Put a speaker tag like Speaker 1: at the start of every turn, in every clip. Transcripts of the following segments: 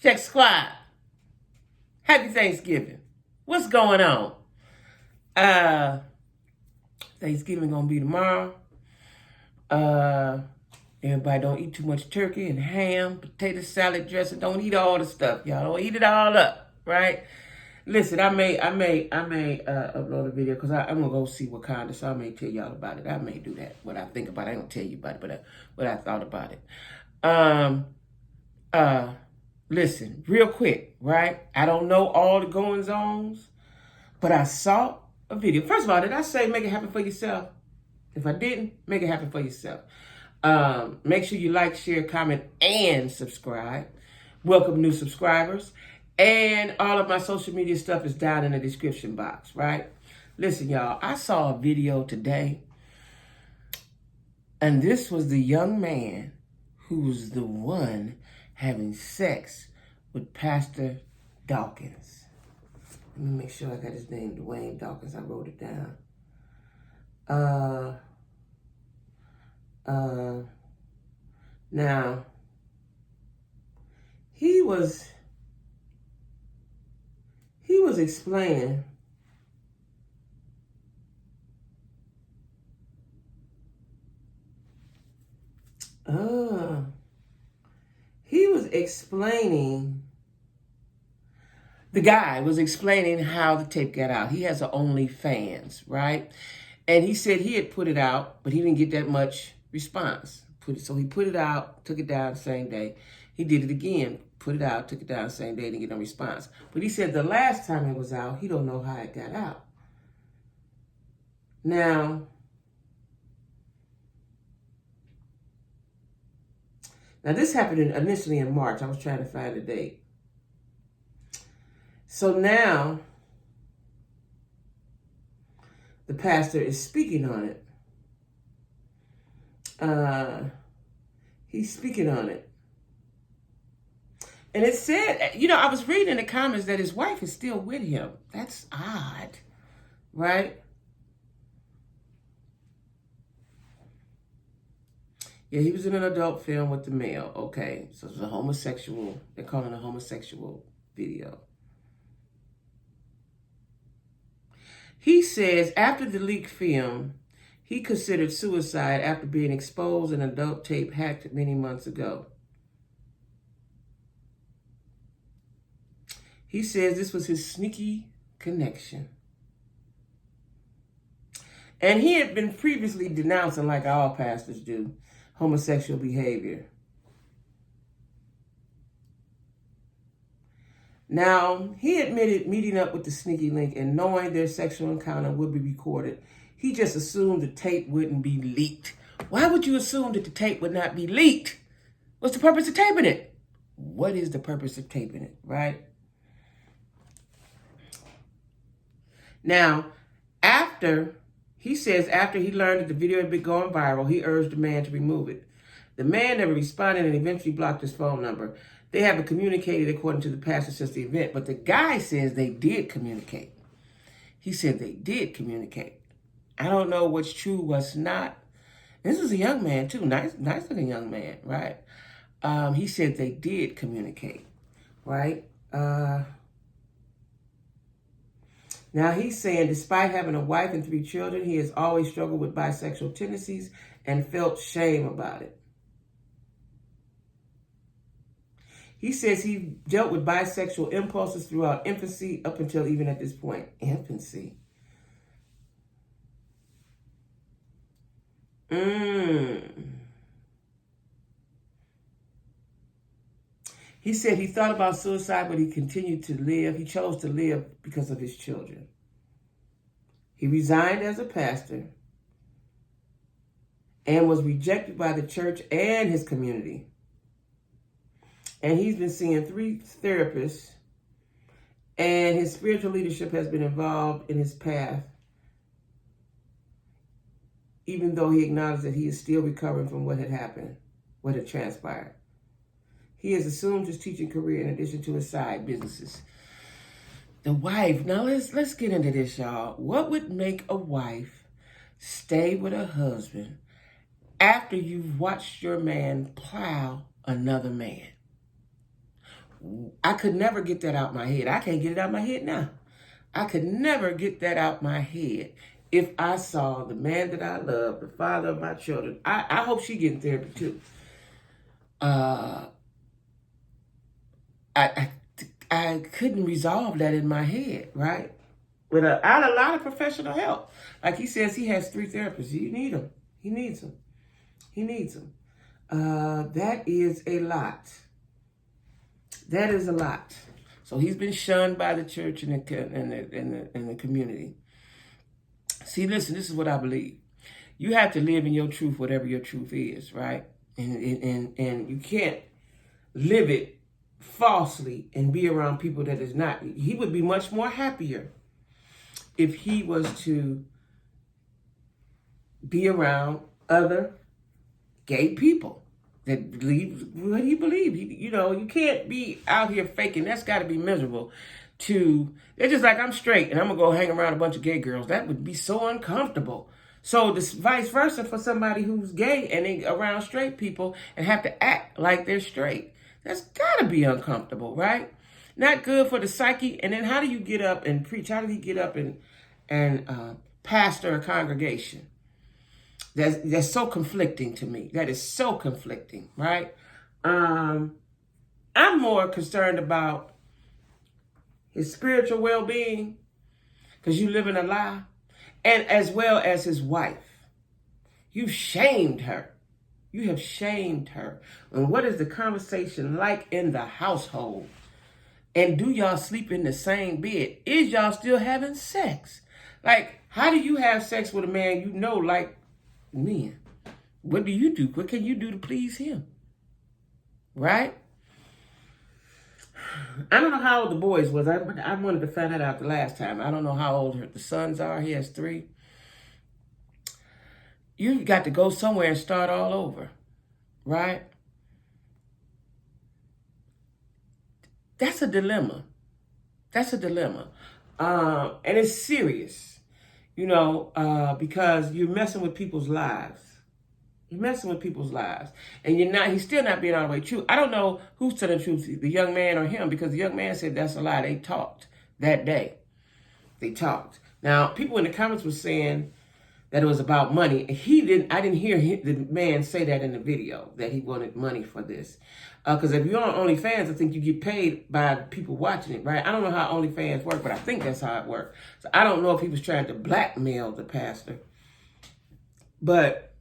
Speaker 1: Check Squad. Happy Thanksgiving. What's going on? Thanksgiving gonna be tomorrow. Everybody don't eat too much turkey and ham, potato salad dressing. Don't eat all the stuff, y'all. Don't eat it all up, right? Listen, I may upload a video because I'm gonna go see Wakanda, so I may tell y'all about it. I may do that. What I think about it, I ain't gonna tell you about it, but what I thought about it. Listen, real quick, right? I don't know all the goings-ons, but I saw a video. First of all, did I say make it happen for yourself? If I didn't, make it happen for yourself. Make sure you like, share, comment, and subscribe. Welcome new subscribers. And all of my social media stuff is down in the description box, right? Listen, y'all, I saw a video today, and this was the young man who was the one having sex with Pastor Dawkins. Let me make sure I got his name, Dwayne Dawkins. I wrote it down. Now, he was explaining the guy was explaining how the tape got out. He has an OnlyFans, right? And he said he had put it out, but he didn't get that much response. So he put it out, took it down the same day. He did it again, put it out, took it down the same day, didn't get no response. But he said the last time it was out, he don't know how it got out. Now this happened initially in March. I was trying to find a date. So now the pastor is speaking on it. He's speaking on it. And it said, I was reading in the comments that his wife is still with him. That's odd, right? Yeah, he was in an adult film with the male. Okay, so it's a homosexual. They're calling it a homosexual video. He says after the leaked film, he considered suicide after being exposed in an adult tape hacked many months ago. He says this was his sneaky connection. And he had been previously denouncing, like all pastors do, homosexual behavior. Now, he admitted meeting up with the sneaky link and knowing their sexual encounter would be recorded. He just assumed the tape wouldn't be leaked. Why would you assume that the tape would not be leaked? What's the purpose of taping it? What is the purpose of taping it, right? Now, after he learned that the video had been going viral, he urged the man to remove it. The man never responded and eventually blocked his phone number. They haven't communicated according to the pastor since the event, but the guy says they did communicate. He said they did communicate. I don't know what's true, what's not. This is a young man too, nice looking young man, right? He said they did communicate, right? Now he's saying despite having a wife and 3 children, he has always struggled with bisexual tendencies and felt shame about it. He says he dealt with bisexual impulses throughout infancy up until even at this point. Infancy. He said he thought about suicide, but he continued to live. He chose to live because of his children. He resigned as a pastor and was rejected by the church and his community. And he's been seeing 3 therapists, and his spiritual leadership has been involved in his path, even though he acknowledged that he is still recovering from what had happened, what had transpired. He has assumed his teaching career in addition to his side businesses. The wife, now let's get into this, y'all. What would make a wife stay with a husband after you've watched your man plow another man? I could never get that out my head. I can't get it out my head now. I could never get that out my head if I saw the man that I love, the father of my children. I hope she getting therapy too. I couldn't resolve that in my head, right? Without a lot of professional help. Like he says, he has 3 therapists. You need them. He needs them. He needs them. That is a lot. That is a lot. So he's been shunned by the church and the community. See, listen, this is what I believe. You have to live in your truth, whatever your truth is, right? And you can't live it falsely and be around people that is not. He would be much more happier if he was to be around other gay people that believe what he believes. You can't be out here faking. That's got to be miserable. They're just like, I'm straight and I'm going to go hang around a bunch of gay girls. That would be so uncomfortable. So this vice versa for somebody who's gay and they around straight people and have to act like they're straight. That's got to be uncomfortable, right? Not good for the psyche. And then how do you get up and preach? How do you get up and pastor a congregation? That's so conflicting to me. That is so conflicting, right? I'm more concerned about his spiritual well-being, because you live in a lie, and as well as his wife. You've shamed her. You have shamed her. And what is the conversation like in the household? And do y'all sleep in the same bed? Is y'all still having sex? Like, how do you have sex with a man you know like men? What do you do? What can you do to please him? Right? I don't know how old the boys was. I wanted to find that out the last time. I don't know how old the sons are. He has 3. You've got to go somewhere and start all over, right? That's a dilemma. That's a dilemma. And it's serious, because you're messing with people's lives. You're messing with people's lives. And he's still not being all the way true. I don't know who's telling the truth, the young man or him, because the young man said that's a lie. They talked that day. They talked. Now, people in the comments were saying that it was about money. I didn't hear the man say that in the video, that he wanted money for this. Because if you're on OnlyFans, I think you get paid by people watching it, right? I don't know how OnlyFans work, but I think that's how it works. So I don't know if he was trying to blackmail the pastor. But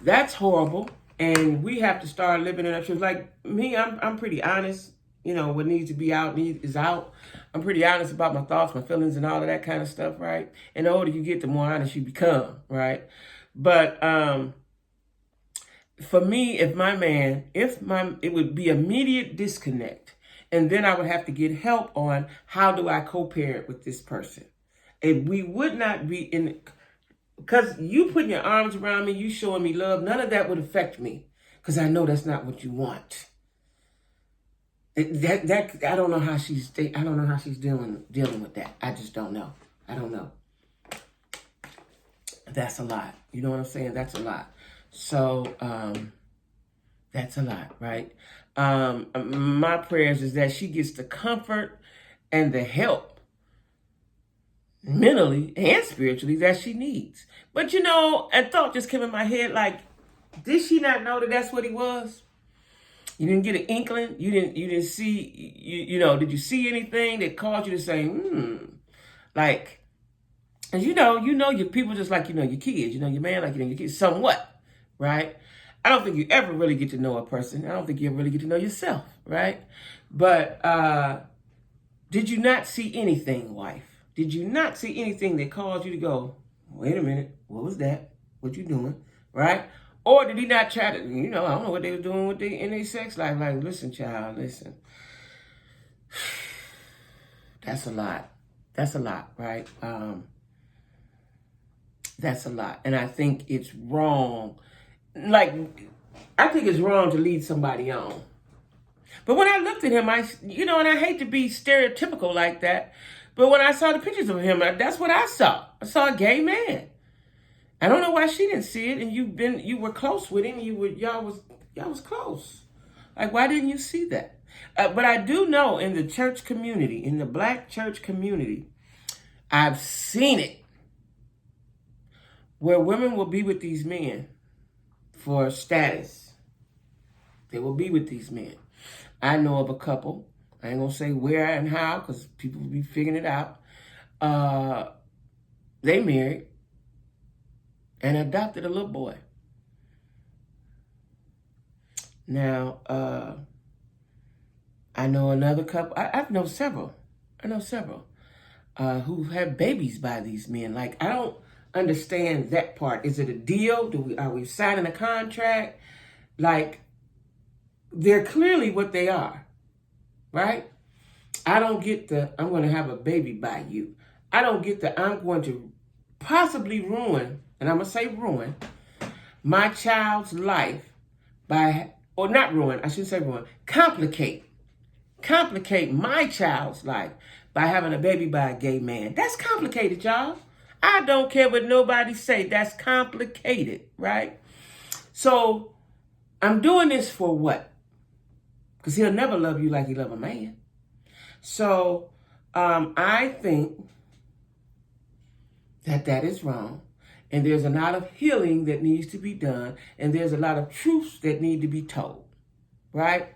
Speaker 1: that's horrible, and we have to start living in our truth. Like me, I'm pretty honest. What needs to be out is out. I'm pretty honest about my thoughts, my feelings, and all of that kind of stuff, right? And the older you get, the more honest you become, right? But for me, it would be immediate disconnect, and then I would have to get help on how do I co-parent with this person. And we would not be in. Because you putting your arms around me, you showing me love, none of that would affect me. Because I know that's not what you want. I don't know how she's dealing with that. I just don't know. I don't know. That's a lot. You know what I'm saying? That's a lot. So that's a lot, right? My prayers is that she gets the comfort and the help, mentally and spiritually, that she needs. But a thought just came in my head, like, did she not know that that's what he was? You didn't get an inkling? You didn't see, did you see anything that caused you to say, like, and your people just like, your kids, your man like, your kids, somewhat, right? I don't think you ever really get to know a person. I don't think you ever really get to know yourself, right? But did you not see anything, wife? Did you not see anything that caused you to go, wait a minute, what was that? What you doing? Right? Or did he not try to, I don't know what they were doing in their sex life. Like, listen, child, listen. That's a lot. That's a lot, right? That's a lot. And I think it's wrong. Like, I think it's wrong to lead somebody on. But when I looked at him, and I hate to be stereotypical like that, but when I saw the pictures of him, that's what I saw. I saw a gay man. I don't know why she didn't see it, and you were close with him. Y'all was close. Like, why didn't you see that? But I do know in the church community, in the black church community, I've seen it where women will be with these men for status. They will be with these men. I know of a couple. I ain't going to say where and how because people will be figuring it out. They married and adopted a little boy. Now, I know another couple. I know several. Who have babies by these men. Like, I don't understand that part. Is it a deal? Are we signing a contract? Like, they're clearly what they are, right? I don't get the, I'm going to have a baby by you. I don't get the, I'm going to possibly ruin, and I'm going to say ruin, my child's life by, or not ruin, I shouldn't say ruin, complicate my child's life by having a baby by a gay man. That's complicated, y'all. I don't care what nobody say. That's complicated, right? So I'm doing this for what? Because he'll never love you like he love a man. So I think that is wrong. And there's a lot of healing that needs to be done. And there's a lot of truths that need to be told, right?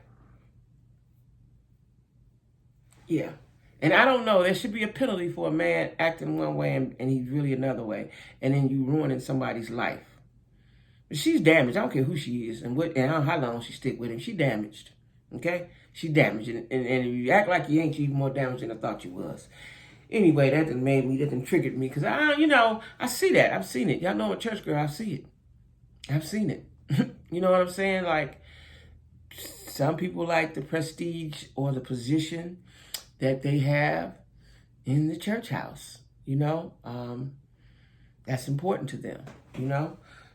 Speaker 1: Yeah. And I don't know, there should be a penalty for a man acting one way and he's really another way. And then you ruining somebody's life. But she's damaged. I don't care who she is and how long she stick with him. She damaged. Okay? She damaged. And if you act like you ain't, you even more damaged than I thought you was. Anyway, that done triggered me. Because, I see that. I've seen it. Y'all know I'm a church girl. I see it. I've seen it. You know what I'm saying? Like, some people like the prestige or the position that they have in the church house, that's important to them,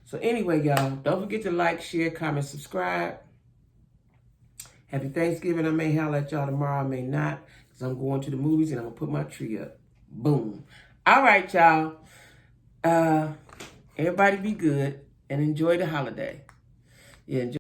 Speaker 1: So anyway, y'all, don't forget to like, share, comment, subscribe. Happy Thanksgiving. I may holler at y'all tomorrow, I may not, because I'm going to the movies and I'm going to put my tree up. Boom. All right, y'all. Everybody be good and enjoy the holiday. Yeah, enjoy.